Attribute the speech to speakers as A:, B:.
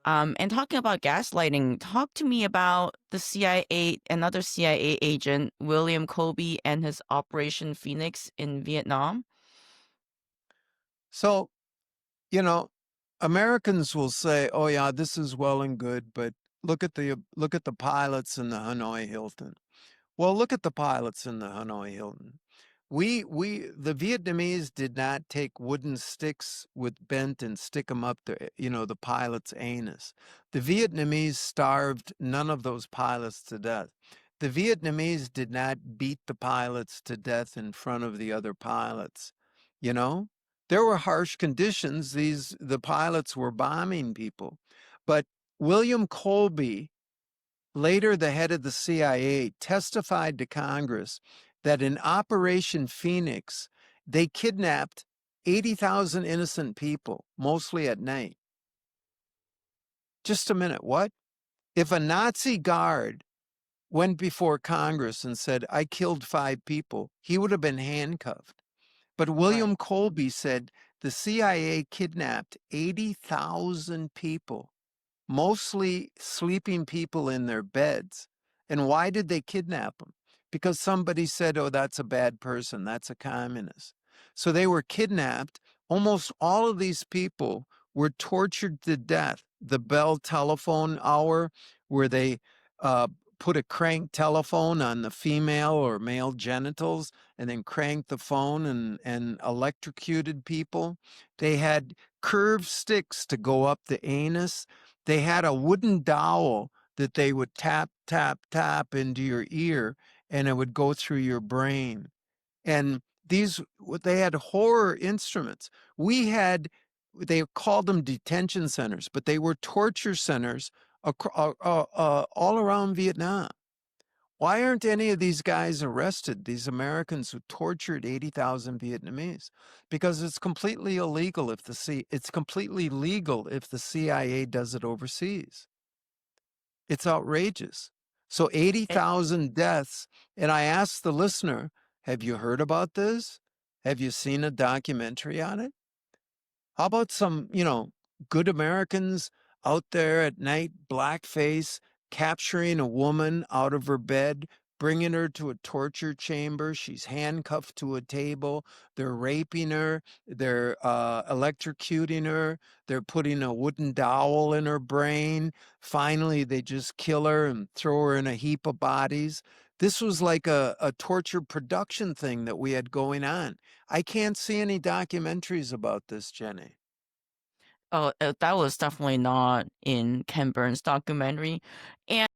A: And talking about gaslighting, talk to me about the CIA, another CIA agent, William Colby, and his Operation Phoenix in Vietnam.
B: So, you know, Americans will say, "Oh yeah, this is well and good, but look at the pilots in the Hanoi Hilton." Well, look at the pilots in the Hanoi Hilton. The Vietnamese did not take wooden sticks with bent and stick them up the pilot's anus. The Vietnamese starved none of those pilots to death. The Vietnamese did not beat the pilots to death in front of the other pilots. You know, there were harsh conditions. The pilots were bombing people, but William Colby, later the head of the CIA, testified to Congress that in Operation Phoenix, they kidnapped 80,000 innocent people, mostly at night. Just a minute, what? If a Nazi guard went before Congress and said, I killed 5 people, he would have been handcuffed. But
A: Right.
B: William Colby said the CIA kidnapped 80,000 people, mostly sleeping people in their beds. And why did they kidnap them? Because somebody said, oh, that's a bad person, that's a communist. So they were kidnapped. Almost all of these people were tortured to death. The Bell telephone hour, where they uh, put a crank telephone on the female or male genitals and then cranked the phone and electrocuted people. They had curved sticks to go up the anus. They had a wooden dowel that they would tap, tap, tap into your ear, and it would go through your brain. And they had horror instruments. They called them detention centers, but they were torture centers all around Vietnam. Why aren't any of these guys arrested, these Americans who tortured 80,000 Vietnamese? Because it's completely legal if the CIA does it overseas. It's outrageous. So
A: And
B: 80,000 deaths, and I asked the listener, have you heard about this? Have you seen a documentary on it? How about some, good Americans out there at night, blackface, capturing a woman out of her bed, bringing her to a torture chamber. She's handcuffed to a table. They're raping her. They're electrocuting her. They're putting a wooden dowel in her brain. Finally, they just kill her and throw her in a heap of bodies. This was like a torture production thing that we had going on. I can't see any documentaries about this, Jenny.
A: oh, that was definitely not in Ken Burns' documentary. And